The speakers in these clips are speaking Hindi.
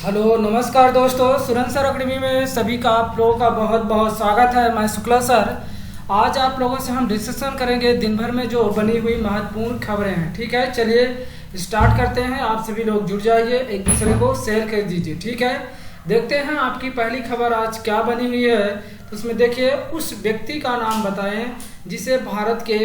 हेलो नमस्कार दोस्तों, सुरन सर अकेडमी में सभी का आप लोगों का बहुत बहुत स्वागत है। मैं शुक्ला सर। आज आप लोगों से हम डिस्कशन करेंगे दिन भर में जो बनी हुई महत्वपूर्ण खबरें हैं। ठीक है, चलिए स्टार्ट करते हैं। आप सभी लोग जुड़ जाइए, एक दूसरे को शेयर कर दीजिए। ठीक है, देखते हैं आपकी पहली खबर आज क्या बनी हुई है। तो उसमें देखिए, उस व्यक्ति का नाम बताएं जिसे भारत के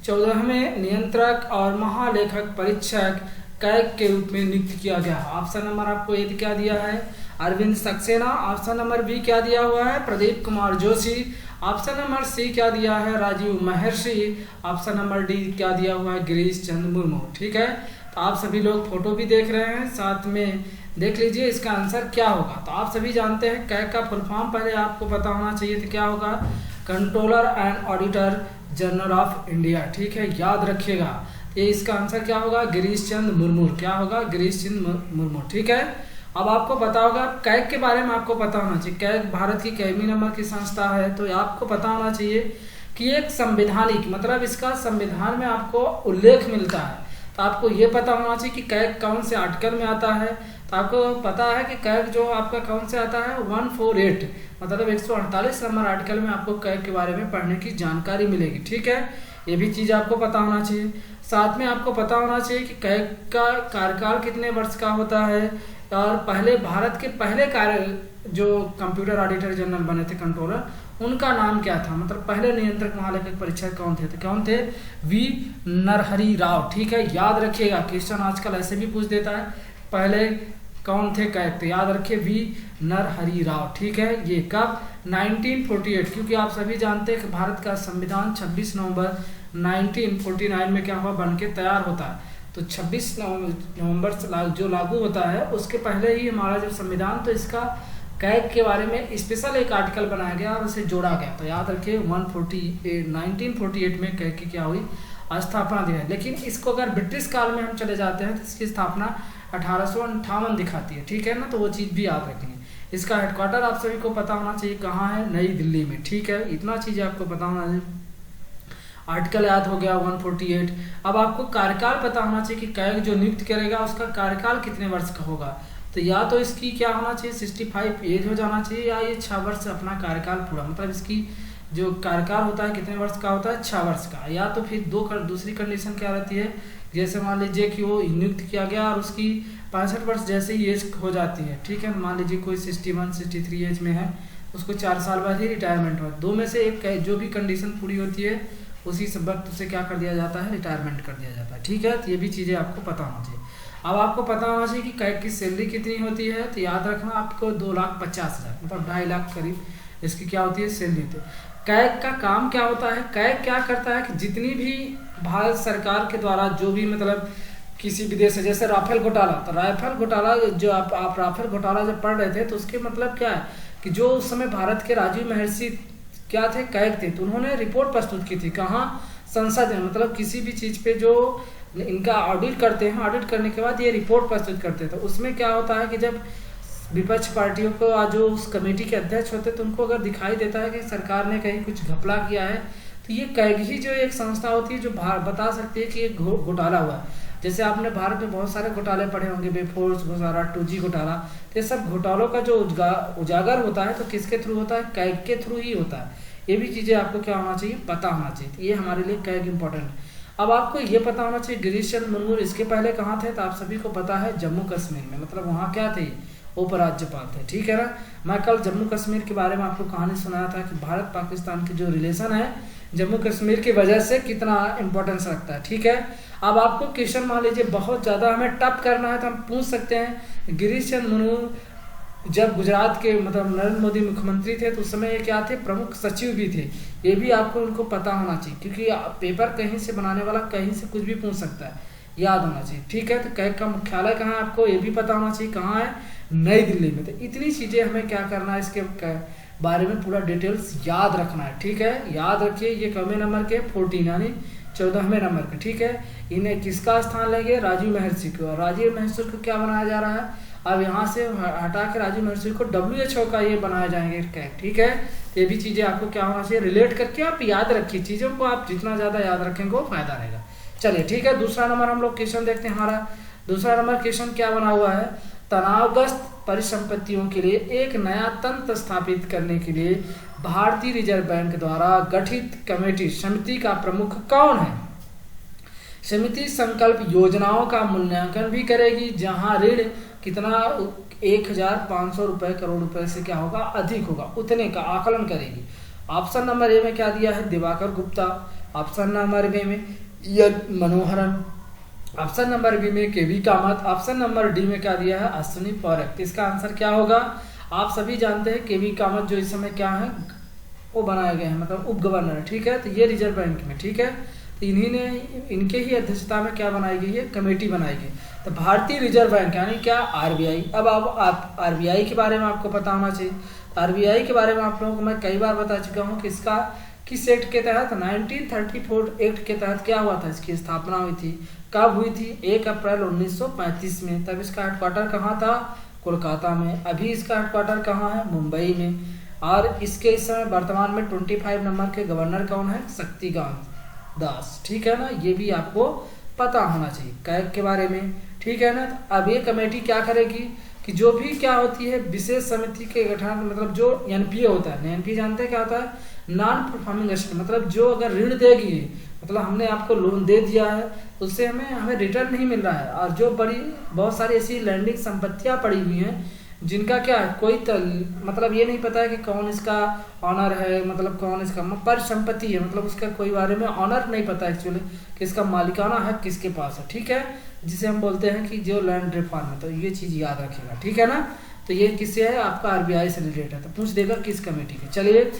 14वें नियंत्रक और महालेखक परीक्षक कैग के रूप में नियुक्त किया गया। ऑप्शन नंबर आपको ये क्या दिया है, Arvind Saxena. Option number B क्या दिया हुआ है, Pradeep Kumar Joshi. Option number C क्या दिया है, राजीव महर्षि। ऑप्शन नंबर डी क्या दिया हुआ है, गिरीश चंद्र मुर्मू। ठीक है, तो आप सभी लोग फोटो भी देख रहे हैं, साथ में देख लीजिए इसका आंसर क्या होगा। तो आप सभी जानते हैं कैग का फुल फॉर्म पहले आपको पता होना चाहिए तो क्या होगा, controller and auditor general of India. ठीक है, याद रखिएगा। ये इसका आंसर क्या होगा, गिरीश चंद्र मुर्मू। क्या होगा, गिरीश चंद्र मुर्मू। ठीक है, अब आपको पता होगा कैग के बारे में, आपको पता होना चाहिए कैग भारत की कैमी नंबर की संस्था है। तो आपको पता होना चाहिए कि एक संवैधानिक, मतलब इसका संविधान में आपको उल्लेख मिलता है। तो आपको ये पता होना चाहिए कि कैग कौन से आर्टिकल में आता है। तो आपको पता है कि कैग जो आपका कौन से आता है, 148 मतलब 148 नंबर आर्टिकल में आपको कैग के बारे में पढ़ने की जानकारी मिलेगी। ठीक है, ये भी चीज़ आपको पता होना चाहिए। साथ में आपको पता होना चाहिए कि कैग का कार्यकाल कितने वर्ष का होता है, और पहले भारत के पहले कार्य जो कंप्यूटर ऑडिटर जनरल बने थे, कंट्रोलर, उनका नाम क्या था, मतलब पहले नियंत्रक महालेखक परीक्षक कौन थे, तो कौन थे, वी नरहरि राव। ठीक है, याद रखिएगा, क्वेश्चन आजकल ऐसे भी पूछ देता है पहले कौन थे कैग, तो याद रखिए वी नरहरि राव। ठीक है, ये कब, 1948, क्योंकि आप सभी जानते हैं कि भारत का संविधान 26 नवंबर 1949 में क्या हुआ, बन के तैयार होता है। तो 26 नवंबर से जो लागू होता है उसके पहले ही हमारा जब संविधान, तो इसका कैग के बारे में स्पेशल एक आर्टिकल बनाया गया और उसे जोड़ा गया। तो याद रखिए 1948 में कैग की क्या हुई, स्थापना दी है। लेकिन इसको अगर ब्रिटिश काल में हम चले जाते हैं तो इसकी स्थापना 1858 दिखाती है। ठीक है ना, तो वो चीज़ भी याद रखेंगे। इसका हेडक्वार्टर आप सभी को पता होना चाहिए कहाँ है, नई दिल्ली में। ठीक है, इतना चीज़ आपको पता होना चाहिए। आर्टिकल याद हो गया 148। अब आपको कार्यकाल पता होना चाहिए कि कैग जो नियुक्त करेगा उसका कार्यकाल कितने वर्ष का होगा। तो या तो इसकी क्या होना चाहिए, 65 एज हो जाना चाहिए, या ये 6 वर्ष अपना कार्यकाल पूरा, मतलब इसकी जो कार्यकाल होता है कितने वर्ष का होता है, 6 वर्ष का। या तो फिर दूसरी कंडीशन क्या रहती है, जैसे मान लीजिए कि वो नियुक्त किया गया और उसकी 65 वर्ष जैसे ही एज हो जाती है। ठीक है, मान लीजिए कोई 61 63 एज में है, उसको 4 साल बाद ही रिटायरमेंट हो। दो में से एक जो भी कंडीशन पूरी होती है उसी सब वक्त उसे क्या कर दिया जाता है, रिटायरमेंट कर दिया जाता है। ठीक है, तो ये भी चीज़ें आपको पता होना चाहिए। अब आपको पता होना चाहिए कि कैग की सैलरी कितनी होती है। तो याद रखना आपको 2,50,000 मतलब 2.5 लाख करीब इसकी क्या होती है, सैलरी होती है। कैग का काम क्या होता है, कैग क्या करता है कि जितनी भी भारत सरकार के द्वारा जो भी मतलब किसी विदेश से, जैसे राफेल घोटाला, तो राफेल घोटाला जो आप राफेल घोटाला जब पढ़ रहे थे तो उसके मतलब क्या है कि जो उस समय भारत के राजीव महर्षि क्या थे, कैग थे, तो उन्होंने रिपोर्ट प्रस्तुत की थी कहाँ, संसद में, मतलब किसी भी चीज़ पे जो इनका ऑडिट करते हैं, ऑडिट करने के बाद ये रिपोर्ट प्रस्तुत करते हैं। तो उसमें क्या होता है कि जब विपक्ष पार्टियों को जो उस कमेटी के अध्यक्ष होते हैं तो उनको अगर दिखाई देता है कि सरकार ने कहीं कुछ घपला किया है, तो ये कैग ही जो एक संस्था होती है जो बता सकती है कि ये घोटाला हुआ है। जैसे आपने भारत में बहुत सारे घोटाले पढ़े होंगे, बेफोर्स घोटाला, 2G घोटाला, तो ये सब घोटालों का जो उजागर होता है तो किसके थ्रू होता है, कैग के थ्रू ही होता है। ये भी चीज़ें आपको क्या होना चाहिए, पता होना चाहिए। तो ये हमारे लिए कैग इंपॉर्टेंट है। अब आपको ये पता होना चाहिए गिरीश चंद्र मुर्मू इसके पहले कहाँ थे, तो आप सभी को पता है जम्मू कश्मीर में, मतलब वहाँ क्या थे, उपराज्यपाल थे। ठीक है ना, मैं कल जम्मू कश्मीर के बारे में आपको कहानी सुनाया था कि भारत पाकिस्तान की जो रिलेशन है जम्मू कश्मीर की वजह से कितना इंपॉर्टेंस रखता है। ठीक है, अब आपको क्वेश्चन मान लीजिए बहुत ज़्यादा हमें टफ करना है तो हम पूछ सकते हैं, गिरीश चंद्र मुर्मू जब गुजरात के मतलब नरेंद्र मोदी मुख्यमंत्री थे तो उस समय ये क्या थे, प्रमुख सचिव भी थे। ये भी आपको उनको पता होना चाहिए, क्योंकि पेपर कहीं से बनाने वाला कहीं से कुछ भी पूछ सकता है, याद होना चाहिए। ठीक है, तो कैग का मुख्यालय कहाँ है आपको ये भी पता होना चाहिए, कहाँ है, नई दिल्ली में। तो इतनी चीज़ें हमें क्या करना है, इसके बारे में पूरा डिटेल्स याद रखना है। ठीक है, याद रखिए ये कौवें नंबर के 14 यानी 14वें नंबर के। ठीक है, इन्हें किसका स्थान लेंगे, राजीव महर्षि को। और राजीव महर्षि को क्या बनाया जा रहा है, अब यहाँ से हटा के राजीव महर्षि को WHO का ये बनाया जाएंगे कैग। ठीक है, ये भी चीज़ें आपको क्या होना चाहिए, रिलेट करके आप याद रखिए चीज़ों को, आप जितना ज़्यादा याद रखेंगे वो फायदा रहेगा। चलिए ठीक है, दूसरा नंबर हम लोग क्वेश्चन देखते हैं। हमारा दूसरा नंबर क्वेश्चन क्या बना हुआ है, तनावग्रस्त परिसंपत्तियों के लिए एक नया तंत्र स्थापित करने के लिए भारतीय रिजर्व बैंक द्वारा गठित कमेटी समिति का प्रमुख कौन है? समिति संकल्प योजनाओं का मूल्यांकन भी करेगी, जहां ऋण कितना 1500 रुपए करोड़ रुपए से क्या होगा, अधिक होगा, उतने का आकलन करेगी। ऑप्शन नंबर ए में क्या दिया है? Diwakar Gupta. Option number B में मनोहरन। ऑप्शन नंबर बी में KV Kamath. Option number D में क्या दिया है? अश्विनी पौरक। इसका आंसर क्या होगा? आप सभी जानते हैं केवी कामत जो इस समय क्या है, वो बनाए गए हैं, मतलब उप गवर्नर, ठीक है। तो ये रिजर्व बैंक में, ठीक है, तो इनके ही अध्यक्षता में क्या बनाई गई है? कमेटी बनाई गई। तो भारतीय रिजर्व बैंक यानी क्या? आरबीआई। अब आप आरबीआई के बारे में आपको पता होना चाहिए। तो आरबीआई के बारे में आप लोगों को मैं कई बार बता चुका हूँ कि इसका किस एक्ट के तहत, 1934 एक्ट के तहत क्या हुआ था, इसकी स्थापना हुई थी। कब हुई थी? 1 अप्रैल 1935 में। तब इसका हेडक्वार्टर कहाँ था? कोलकाता में। अभी इसका हेडक्वार्टर कहाँ है? मुंबई में। और इसके इस समय वर्तमान में 25 नंबर के गवर्नर कौन है? शक्तिकांत दास, ठीक है ना। ये भी आपको पता होना चाहिए कैग के बारे में, ठीक है ना। तो अब ये कमेटी क्या करेगी कि जो भी क्या होती है विशेष समिति के गठन, मतलब जो एनपीए होता है, एनपीए जानते हैं क्या होता है? नॉन परफॉर्मिंग एसेट, मतलब जो अगर ऋण देगी, मतलब हमने आपको लोन दे दिया है, उससे हमें रिटर्न नहीं मिल रहा है, और जो बहुत सारी ऐसी लैंडिंग संपत्तियां पड़ी हुई हैं जिनका क्या है, कोई मतलब ये नहीं पता है कि कौन इसका ऑनर है, मतलब कौन इसका परिसंपत्ति है, मतलब उसका कोई बारे में ऑनर नहीं पता एक्चुअली कि इसका मालिकाना हक किसके पास है, ठीक है, जिसे हम बोलते हैं कि जो लैंड रिफॉर्म है। तो ये चीज याद रखिएगा, ठीक है ना। तो ये किससे है? आपका आरबीआई से रिलेटेड है, तो पूछ देगा किस कमेटी के। चलिए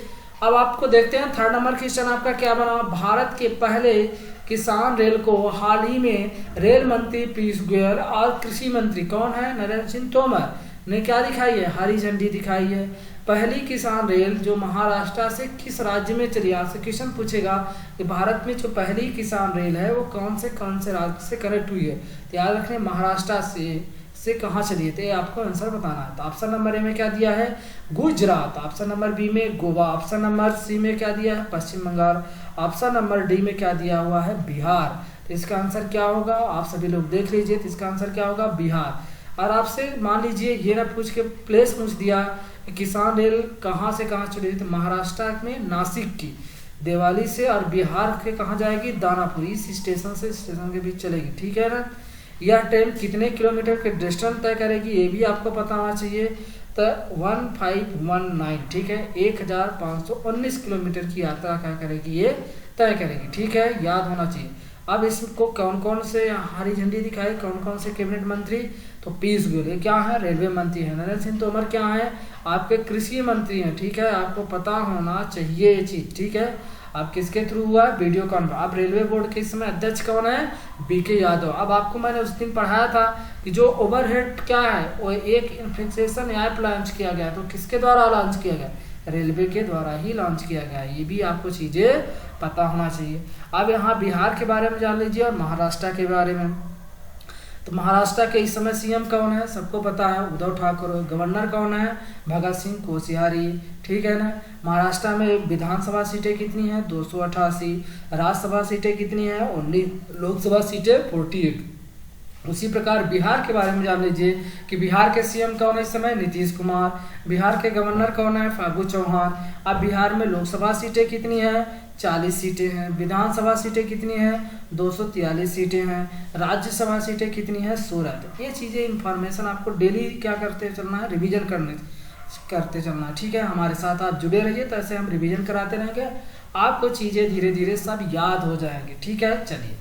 अब आपको देखते हैं थर्ड नंबर क्वेश्चन आपका क्या बना। भारत के पहले किसान रेल को हाल ही में रेल मंत्री पीयूष गोयल और कृषि मंत्री कौन है? नरेंद्र सिंह तोमर ने क्या दिखाई है? हरी झंडी दिखाई है। पहली किसान रेल जो महाराष्ट्र से किस राज्य में चली? आपसे क्वेश्चन पूछेगा कि भारत में जो पहली किसान रेल है वो कौन से राज्य से कनेक्ट हुई है? तो याद रखने महाराष्ट्र से कहाँ चली है, तो आपको आंसर बताना है। तो ऑप्शन नंबर ए में क्या दिया है? गुजरात। ऑप्शन नंबर बी में गोवा। ऑप्शन नंबर सी में क्या दिया है? पश्चिम बंगाल। ऑप्शन नंबर डी में क्या दिया हुआ है? बिहार। तो इसका आंसर क्या होगा? आप सभी लोग देख लीजिए, तो इसका आंसर क्या होगा? बिहार। और आपसे मान लीजिए ये ना पूछ के प्लेस पूछ दिया कि किसान रेल कहाँ से कहाँ चली, तो महाराष्ट्र में नासिक की देवाली से, और बिहार के कहाँ जाएगी? दानापुर। इस स्टेशन से स्टेशन के बीच चलेगी, ठीक है ना। यह ट्रेन कितने किलोमीटर के डिस्टेंस तय करेगी ये भी आपको पता होना चाहिए। तो 1519, ठीक है, 1519 किलोमीटर की यात्रा क्या करेगी? ये तय करेगी, ठीक है, याद होना चाहिए। अब इसको कौन कौन से हरी झंडी दिखाई, कौन कौन से कैबिनेट मंत्री? तो पीयूष गोयल क्या है? रेलवे मंत्री है। नरेंद्र सिंह तोमर क्या है? आपके कृषि मंत्री हैं, ठीक है, आपको पता होना चाहिए ये चीज, ठीक है। अब किसके थ्रू हुआ? Video conference. अब रेलवे बोर्ड के इस समय अध्यक्ष कौन है? बीके यादव। अब आपको मैंने उस दिन पढ़ाया था कि जो ओवरहेड क्या है, वो एक इन्फिक्सेशन ऐप लॉन्च किया गया, तो किसके द्वारा लॉन्च किया गया? रेलवे के द्वारा ही लॉन्च किया गया। ये भी आपको चीजें पता होना चाहिए। अब यहाँ बिहार के बारे में जान लीजिए और महाराष्ट्र के बारे में। तो महाराष्ट्र के इस समय सीएम कौन है? सबको पता है, उद्धव ठाकुर। गवर्नर कौन है? भगत सिंह कोश्यारी, ठीक है ना। महाराष्ट्र में विधानसभा सीटें कितनी है? 288। राज्यसभा सीटें कितनी है? 19। लोकसभा सीटें 48। उसी प्रकार बिहार के बारे में जान लीजिए कि बिहार के सीएम कौन है इस समय? नीतीश कुमार। बिहार के गवर्नर कौन है? फागू चौहान। अब बिहार में लोकसभा सीटें कितनी है? 40 सीटें हैं। विधानसभा सीटें कितनी हैं? 243 सीटें हैं। राज्यसभा सीटें कितनी हैं? 16। तो ये चीज़ें इंफॉर्मेशन आपको डेली क्या करते चलना है? रिवीजन करते चलना है, ठीक है। हमारे साथ आप जुड़े रहिए, तो ऐसे हम रिवीजन कराते रहेंगे, आपको चीज़ें धीरे धीरे सब याद हो जाएंगे, ठीक है। चलिए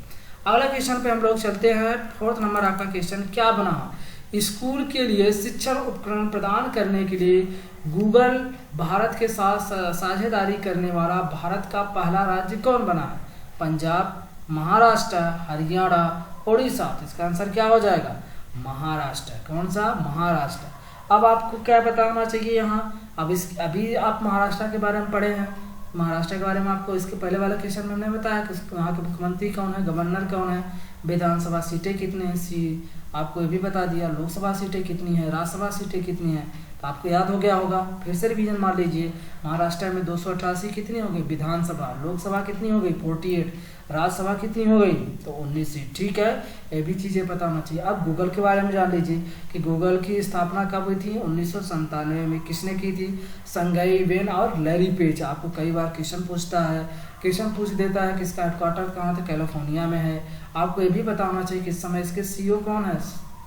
अगला क्वेश्चन पे हम लोग चलते हैं। फोर्थ नंबर आपका क्वेश्चन क्या बना? स्कूल के लिए शिक्षण उपकरण प्रदान करने के लिए गूगल भारत के साथ साझेदारी करने वाला भारत का पहला राज्य कौन बना है? पंजाब, महाराष्ट्र, हरियाणा, उड़ीसा। तो इसका आंसर क्या हो जाएगा? महाराष्ट्र। कौन सा? महाराष्ट्र। अब आपको क्या पता होना चाहिए यहाँ? अभी आप महाराष्ट्र के बारे में पढ़े हैं, महाराष्ट्र के बारे में आपको इसके पहले वाले क्वेश्चन में हमने बताया कि वहाँ के मुख्यमंत्री कौन है, गवर्नर कौन है, विधानसभा सीटें कितनी हैं, आपको ये भी बता दिया, लोकसभा सीटें कितनी है, राज्यसभा सीटें कितनी है, तो आपको याद हो गया होगा। फिर से रिवीजन मार लीजिए। महाराष्ट्र में 288 कितनी हो गई विधानसभा, लोकसभा कितनी हो गई 48, राज्यसभा कितनी हो गई तो 19 सीट। ठीक है, ये भी चीज़ें पता होना चाहिए। अब गूगल के बारे में जान लीजिए कि गूगल की स्थापना कब हुई थी, 1997 में। किसने की थी, संगई वेन और लैरी पेज। आपको कई बार क्वेश्चन पूछता है, क्वेश्चन पूछ देता है कि इसका हेडक्वार्टर कहाँ था, कैलिफोर्निया में है। आपको ये भी पता होना चाहिए कि इस समय इसके सीईओ कौन है,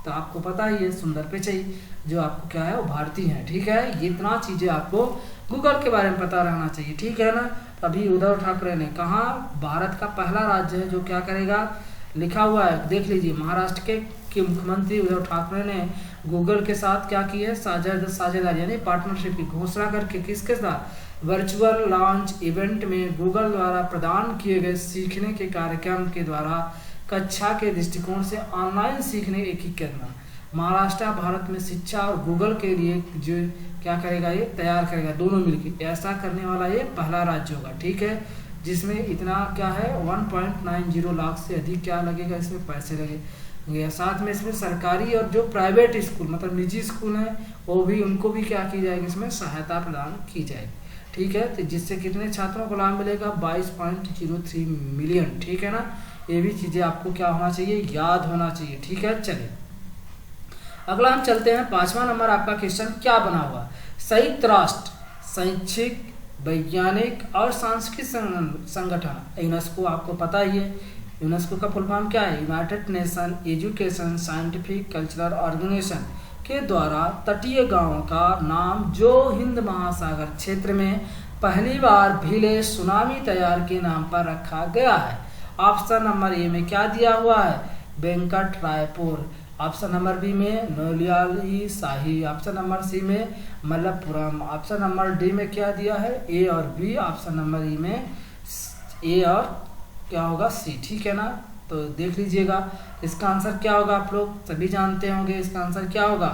तो आपको पता ही है सुंदर पिचाई, जो आपको क्या है वो भारतीय है। ठीक है, ये इतना चीज़ें आपको गूगल के बारे में पता रहना चाहिए। ठीक है ना। अभी उद्धव ठाकरे ने कहा भारत का पहला राज्य है जो क्या करेगा, लिखा हुआ है देख लीजिए। महाराष्ट्र के मुख्यमंत्री उद्धव ठाकरे ने गूगल के साथ क्या की है, साझेदारी यानी पार्टनरशिप की घोषणा करके किसके साथ, वर्चुअल लॉन्च इवेंट में गूगल द्वारा प्रदान किए गए सीखने के कार्यक्रम के द्वारा कक्षा के दृष्टिकोण से ऑनलाइन सीखने एकीकरण। महाराष्ट्र भारत में शिक्षा और गूगल के लिए जो क्या करेगा, ये तैयार करेगा दोनों मिलकर। ऐसा करने वाला ये पहला राज्य होगा। ठीक है, जिसमें इतना क्या है 1.90 लाख से अधिक क्या लगेगा, इसमें पैसे लगेंगे। साथ में इसमें सरकारी और जो प्राइवेट स्कूल मतलब निजी स्कूल हैं वो भी, उनको भी क्या की जाएगी, इसमें सहायता प्रदान की जाएगी। ठीक है, तो जिससे कितने छात्रों को लाभ मिलेगा, 22.03 मिलियन। ठीक है ना, ये भी चीज़ें आपको क्या होना चाहिए, याद होना चाहिए। ठीक है, चलिए अगला हम चलते हैं। 5वां नंबर आपका क्वेश्चन क्या बना हुआ, संयुक्त राष्ट्र शैक्षिक वैज्ञानिक और सांस्कृतिक संगठन यूनेस्को, आपको पता ही है यूनेस्को का फुल फॉर्म क्या है, United Nation education scientific cultural organisation के द्वारा तटीय गांवों का नाम जो हिंद महासागर क्षेत्र में पहली बार भीले सुनामी तैयार के नाम पर रखा गया है। ऑप्शन नंबर ए में क्या दिया हुआ है, Venkat Raipur. Option number B में नौलियाली शाही। ऑप्शन नंबर सी में मलप्पुरम। ऑप्शन नंबर डी में क्या दिया है, ए और बी। ऑप्शन नंबर ई में ए और क्या होगा सी। ठीक है ना, तो देख लीजिएगा इसका आंसर क्या होगा, आप लोग सभी जानते होंगे इसका आंसर क्या होगा।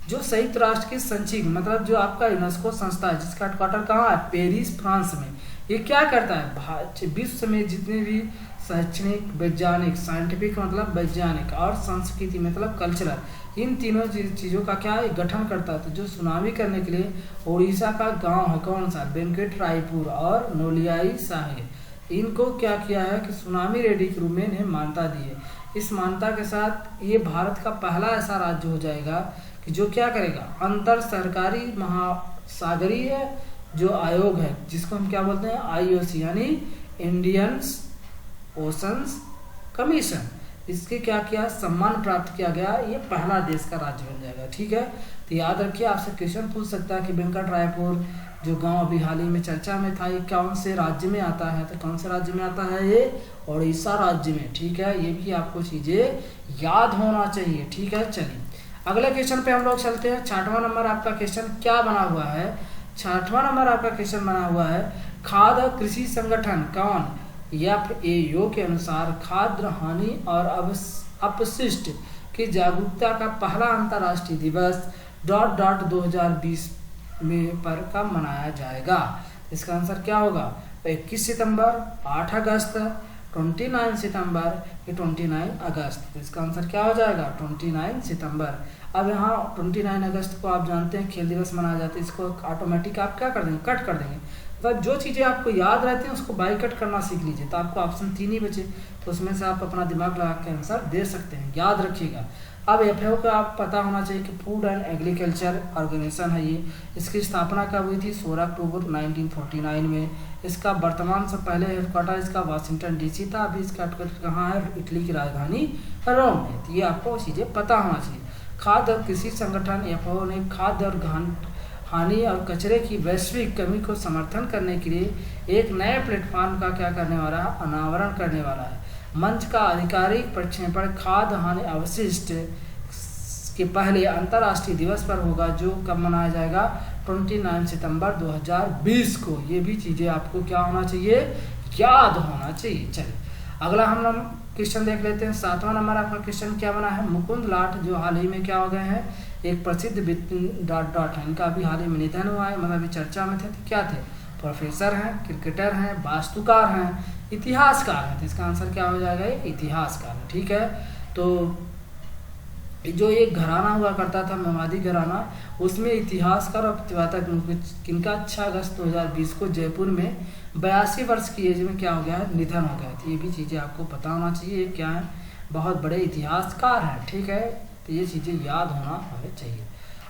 जो संयुक्त राष्ट्र की संचिक मतलब जो आपका यूनेस्को संस्था है जिसका हेडक्वार्टर कहाँ है, पेरिस फ्रांस में। ये क्या करता है, विश्व में जितने भी शैक्षणिक वैज्ञानिक साइंटिफिक मतलब वैज्ञानिक और संस्कृति मतलब कल्चरल, इन तीनों चीज़ों का क्या है गठन करता है। तो जो सुनामी करने के लिए उड़ीसा का गांव है कौन सा, वेंकट रायपुर और नौलियाई शाही, इनको क्या किया है कि सुनामी रेडी के रूप में इन्हें मान्यता दी है। इस मान्यता के साथ ये भारत का पहला ऐसा राज्य हो जाएगा कि जो क्या करेगा, अंतर सरकारी महासागरीय जो आयोग है जिसको हम क्या बोलते हैं IOC यानी इंडियन ओशंस कमीशन, इसके क्या किया सम्मान प्राप्त किया गया, ये पहला देश का राज्य बन जाएगा। ठीक है, तो याद रखिए आपसे क्वेश्चन पूछ सकता है कि वेंकट रायपुर जो गांव अभी हाल ही में चर्चा में था ये कौन से राज्य में आता है, तो कौन से राज्य में आता है, ये उड़ीसा राज्य में। ठीक है, ये भी आपको चीज़ें याद होना चाहिए। ठीक है, चलिए अगले क्वेश्चन पे हम लोग चलते हैं। 6वां नंबर आपका क्वेश्चन क्या बना हुआ है, 6वां नंबर आपका क्वेश्चन बना हुआ है खाद्य कृषि संगठन कौन FAO के अनुसार खाद्य हानि और अपशिष्ट की जागरूकता का पहला अंतर्राष्ट्रीय दिवस ... 2020 में पर कब मनाया जाएगा। इसका आंसर क्या होगा, 21 सितंबर, 8 अगस्त, 29 सितंबर या 29 अगस्त। इसका आंसर क्या हो जाएगा, 29 सितंबर। अब यहाँ 29 अगस्त को आप जानते हैं खेल दिवस मनाया जाता है, इसको ऑटोमेटिक आप क्या कर देंगे, कट कर देंगे। तो जो चीज़ें आपको याद रहती हैं उसको बाई कट करना सीख लीजिए, तो आपको ऑप्शन 3 ही बचे, तो उसमें से आप अपना दिमाग लगा के आंसर दे सकते हैं, याद रखिएगा। अब FAO का आप पता होना चाहिए कि फूड एंड एग्रीकल्चर ऑर्गेनाइजेशन है ये, इसकी स्थापना कब हुई थी, 16 अक्टूबर 1949 में। इसका वर्तमान से पहले हेडक्वार्टर इसका वाशिंगटन DC था, अभी इसका हेडक्वार्टर कहाँ है, इटली की राजधानी रोम है। तो ये आपको चीज़ें पता होना चाहिए। खाद्य और कृषि संगठन FAO ने खाद्य और हानि और कचरे की वैश्विक कमी को समर्थन करने के लिए एक नए प्लेटफॉर्म का क्या करने वाला है, अनावरण करने वाला है। मंच का आधिकारिक प्रक्षेपण खाद्य हानि अवशिष्ट के पहले अंतर्राष्ट्रीय दिवस पर होगा जो कब मनाया जाएगा, 29 सितंबर 2020 को। ये भी चीज़ें आपको क्या होना चाहिए, याद होना चाहिए। चलिए अगला हम क्वेश्चन देख लेते हैं। 7वां नंबर आपका क्वेश्चन क्या बना है, मुकुंद लाट जो हाल ही में क्या हो गए हैं, एक प्रसिद्ध है, इनका अभी हाल ही में निधन हुआ है, मतलब अभी चर्चा में थे। तो क्या थे, प्रोफेसर हैं, क्रिकेटर हैं, वास्तुकार हैं, इतिहासकार हैं। तो इसका आंसर क्या हो जाएगा, इतिहासकार है। ठीक है, तो जो एक घराना हुआ करता था मेवाड़ी घराना, उसमें इतिहासकार और प्रतिभातक किनका 6 अगस्त 2020 को जयपुर में 82 वर्ष की एज में क्या हो गया है, निधन हो गया है। तो ये भी चीज़ें आपको पता होना चाहिए, क्या है, बहुत बड़े इतिहासकार हैं, ठीक है। तो ये चीज़ें याद होना हमें चाहिए।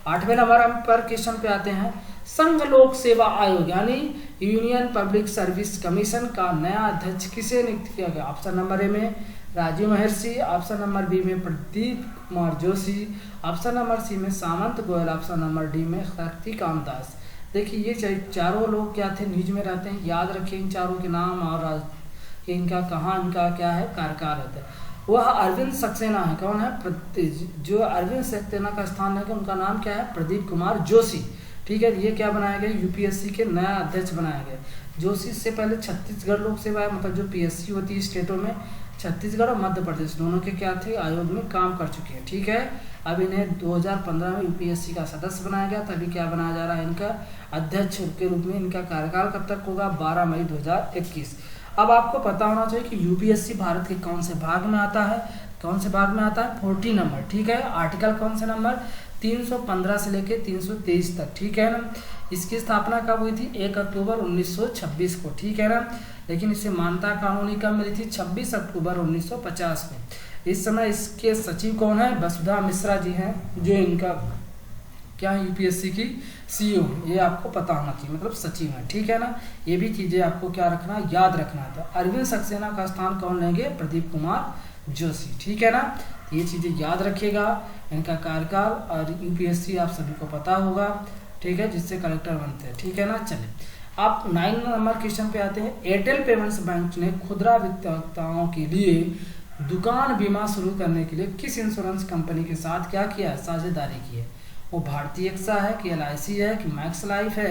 8वें नंबर हम पर क्वेश्चन पे आते हैं। संघ लोक सेवा आयोग यानी यूनियन पब्लिक सर्विस कमीशन का नया अध्यक्ष किसे नियुक्त किया गया? ऑप्शन नंबर ए में राजीव महर्षि, ऑप्शन नंबर बी में Pradeep Kumar Joshi, option number C में Samant Goyal, option number D में शक्तिकांत दास। देखिए ये चारों लोग क्या थे, न्यूज में रहते हैं, याद रखिए इन चारों के नाम और इनका कहाँ इनका क्या है कार्यकाल रहता है। वह अरविंद सक्सेना है, कौन है, जो अरविंद सक्सेना का स्थान है, उनका नाम क्या है, प्रदीप कुमार जोशी, ठीक है। ये क्या बनाया गया, यूपीएससी के नया अध्यक्ष बनाया गया। जोशी से पहले छत्तीसगढ़ लोक सेवा मतलब जो पीएससी होती है स्टेटों में, छत्तीसगढ़ और मध्य प्रदेश दोनों के क्या थे, आयोग में काम कर चुके हैं, ठीक है। अब इन्हें 2015 में यूपीएससी का सदस्य बनाया गया, तभी क्या बनाया जा रहा है, इनका अध्यक्ष के रूप में। इनका कार्यकाल कब तक होगा, 12 मई 2021। अब आपको पता होना चाहिए कि यूपीएससी भारत के कौन से भाग में आता है, कौन से भाग में आता है, 40 नंबर, ठीक है। आर्टिकल कौन से नंबर, 315 से लेके 323 तक, ठीक है ना। इसकी स्थापना कब हुई थी, 1 अक्टूबर 1926 को, ठीक है ना। लेकिन इसे मान्यता कानूनी कब मिली थी, 26 अक्टूबर 1950 में। इस समय इसके सचिव कौन है, वसुधा मिश्रा जी हैं, जो इनका क्या यूपीएससी की सीईओ, ये आपको पता होना चाहिए, मतलब सचिव है, ठीक है ना। ये भी चीज़ें आपको क्या रखना, याद रखना था। अरविंद सक्सेना का स्थान कौन लेंगे, प्रदीप कुमार जोशी, ठीक है ना। ये चीज़ें याद रखिएगा, इनका कार्यकाल और यूपीएससी आप सभी को पता होगा, ठीक है, जिससे कलेक्टर बनते हैं, ठीक है ना। चलिए आप 9 नंबर क्वेश्चन पे आते हैं। एयरटेल पेमेंट्स बैंक ने खुदरा विक्रेताओं के लिए दुकान बीमा शुरू करने के लिए किस इंश्योरेंस कंपनी के साथ क्या किया है, साझेदारी की है? वो भारतीय एक्सा है कि एलआईसी है कि मैक्स लाइफ है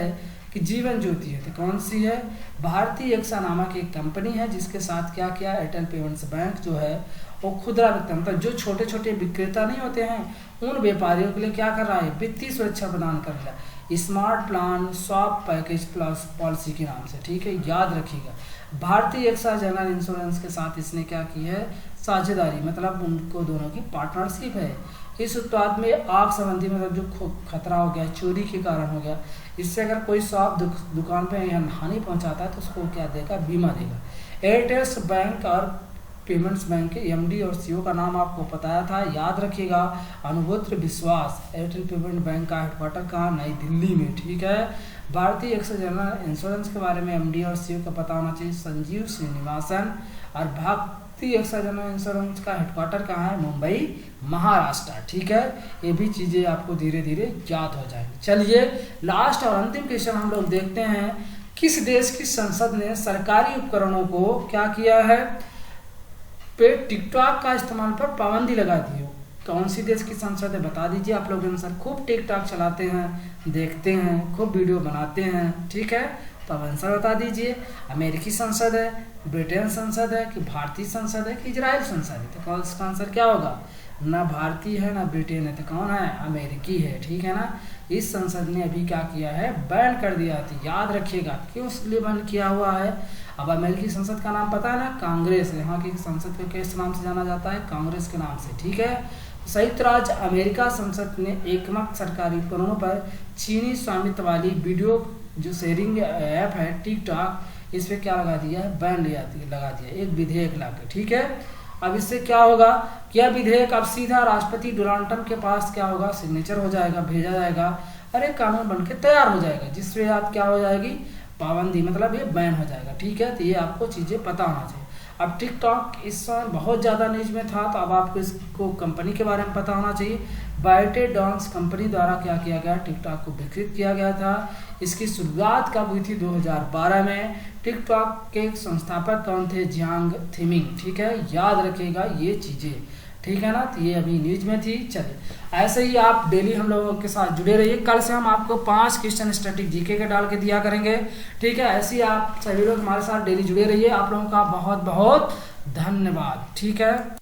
कि जीवन ज्योति है? तो कौन सी है, भारतीय एक्सा नामक एक कंपनी है जिसके साथ क्या किया, एयरटेल पेमेंट्स बैंक जो है वो खुदरा विक्रेता मतलब जो छोटे छोटे विक्रेता नहीं होते हैं उन व्यापारियों के लिए क्या कर रहा है, वित्तीय सुरक्षा प्रदान कर रहा है, smart plan soft package plus policy के नाम से, ठीक है, याद रखिएगा। भारतीय एक्सा जनरल इंश्योरेंस के साथ इसने क्या की है, साझेदारी, मतलब उनको दोनों की पार्टनरशिप है। इस उत्पाद में आग संबंधी मतलब जो खतरा हो गया, चोरी के कारण हो गया, इससे अगर कोई शॉप दुकान पे हानि पहुंचाता है तो उसको क्या देगा, बीमा देगा। एयरटेल बैंक और पेमेंट्स बैंक के एमडी और सीईओ का नाम आपको बताया था, याद रखिएगा, अनुभूत्र विश्वास। एयरटेल पेमेंट बैंक का हेडक्वार्टर कहाँ, नई दिल्ली में, ठीक है। भारतीय एक्सा जनरल इंश्योरेंस के बारे में एमडी और सीईओ का पता होना चाहिए, संजीव श्रीनिवासन। और भारतीय एक्सा जनरल इंश्योरेंस का हेडक्वार्टर कहाँ है, मुंबई महाराष्ट्र, ठीक है। ये भी चीज़ें आपको धीरे धीरे याद हो जाएंगी। चलिए लास्ट और अंतिम क्वेश्चन हम लोग देखते हैं। किस देश की संसद ने सरकारी उपकरणों को क्या किया है, पे टिकटॉक का इस्तेमाल पर पाबंदी लगा दी हो? कौन सी देश की संसद है, बता दीजिए। आप लोग आंसर, खूब टिकटॉक चलाते हैं, देखते हैं, खूब वीडियो बनाते हैं, ठीक है, तो अब आंसर बता दीजिए। अमेरिकी संसद है, ब्रिटेन संसद है कि भारतीय संसद है कि इजराइल संसद है? तो कौन इसका आंसर क्या होगा, ना भारतीय है ना ब्रिटेन है, तो कौन है, अमेरिकी है, ठीक है ना। इस संसद ने अभी क्या किया है, बैन कर दिया था, याद रखिएगा क्यों इसलिए बैन किया हुआ है। अब अमेरिकी संसद का नाम पता है ना, कांग्रेस। यहाँ की संसद को किस नाम से जाना जाता है, कांग्रेस के नाम से, ठीक है। संयुक्त राज्य अमेरिका संसद ने एकमत सरकारी उपकरणों पर चीनी स्वामित्व वाली वीडियो जो शेयरिंग ऐप है टिकटॉक, इस पर क्या लगा दिया है, बैन लगा दिया, एक विधेयक ला के, ठीक है। अब इससे क्या होगा, क्या विधेयक अब सीधा राष्ट्रपति डोनाल्ड ट्रंप के पास क्या होगा, सिग्नेचर हो जाएगा, भेजा जाएगा और एक कानून बनके तैयार हो जाएगा, जिससे आप क्या हो जाएगी, पाबंदी, मतलब ये बैन हो जाएगा, ठीक है। तो ये आपको चीज़ें पता होना चाहिए। अब टिकटॉक इस समय बहुत ज़्यादा न्यूज में था, तो अब आपको इसको कंपनी के बारे में पता होना चाहिए। बाइटेडांस कंपनी द्वारा क्या किया गया, टिकटॉक को विकसित किया गया था। इसकी शुरुआत कब हुई थी, 2012 में। टिकटॉक के संस्थापक कौन थे, जियांग थिमिंग, ठीक है, याद रखिएगा ये चीज़ें, ठीक है ना। तो ये अभी न्यूज में थी। चलिए ऐसे ही आप डेली हम लोगों के साथ जुड़े रहिए। कल से हम आपको 5 क्वेश्चन स्टैटिक जीके के डाल के दिया करेंगे, ठीक है। ऐसे ही आप सभी लोग हमारे साथ डेली जुड़े रहिए। आप लोगों का बहुत बहुत धन्यवाद, ठीक है।